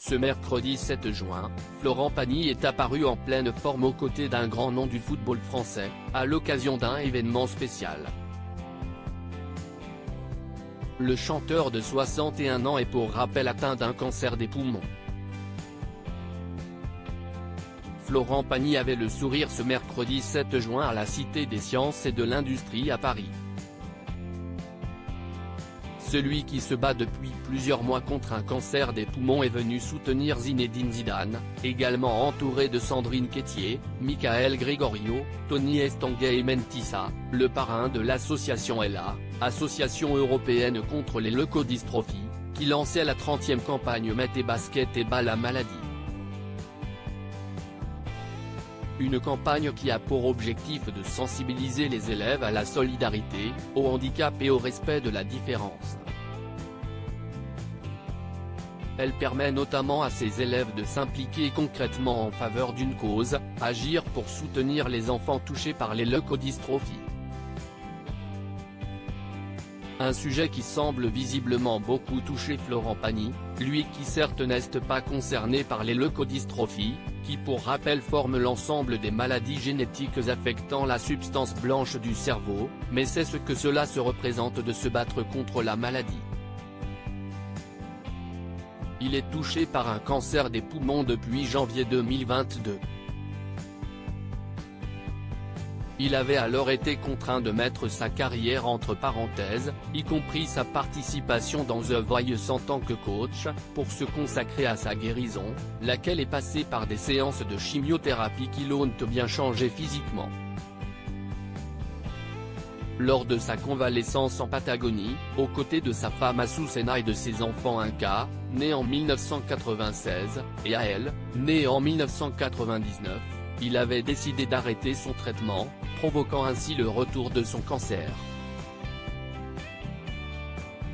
Ce mercredi 7 juin, Florent Pagny est apparu en pleine forme aux côtés d'un grand nom du football français, à l'occasion d'un événement spécial. Le chanteur de 61 ans est pour rappel atteint d'un cancer des poumons. Florent Pagny avait le sourire ce mercredi 7 juin à la Cité des Sciences et de l'Industrie à Paris. Celui qui se bat depuis plusieurs mois contre un cancer des poumons est venu soutenir Zinedine Zidane, également entouré de Sandrine Quétier, Michael Gregorio, Tony Estanguet et Mentissa, le parrain de l'association ELA, Association européenne contre les leucodystrophies, qui lançait la 30e campagne Mettez basket et bas la maladie. Une campagne qui a pour objectif de sensibiliser les élèves à la solidarité, au handicap et au respect de la différence. Elle permet notamment à ces élèves de s'impliquer concrètement en faveur d'une cause, agir pour soutenir les enfants touchés par les leucodystrophies. Un sujet qui semble visiblement beaucoup toucher Florent Pagny, lui qui certes n'est pas concerné par les leucodystrophies, qui pour rappel forment l'ensemble des maladies génétiques affectant la substance blanche du cerveau, mais c'est ce que cela se représente de se battre contre la maladie. Il est touché par un cancer des poumons depuis janvier 2022. Il avait alors été contraint de mettre sa carrière entre parenthèses, y compris sa participation dans The Voice en tant que coach, pour se consacrer à sa guérison, laquelle est passée par des séances de chimiothérapie qui l'ont bien changé physiquement. Lors de sa convalescence en Patagonie, aux côtés de sa femme Azucena et de ses enfants Inca, né en 1996, et Ael, né en 1999, il avait décidé d'arrêter son traitement, provoquant ainsi le retour de son cancer.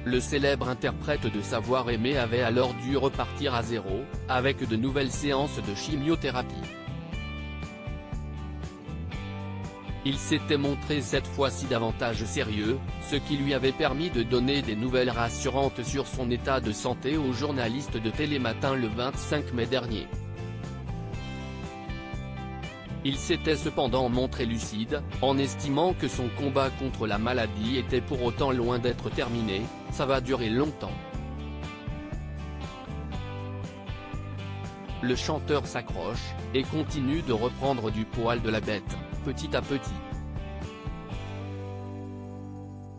Le célèbre interprète de Savoir-aimer avait alors dû repartir à zéro, avec de nouvelles séances de chimiothérapie. Il s'était montré cette fois-ci davantage sérieux, ce qui lui avait permis de donner des nouvelles rassurantes sur son état de santé aux journalistes de Télématin le 25 mai dernier. Il s'était cependant montré lucide, en estimant que son combat contre la maladie était pour autant loin d'être terminé, ça va durer longtemps. Le chanteur s'accroche, et continue de reprendre du poil de la bête, petit à petit.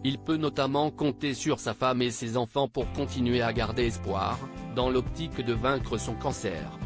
Il peut notamment compter sur sa femme et ses enfants pour continuer à garder espoir, dans l'optique de vaincre son cancer.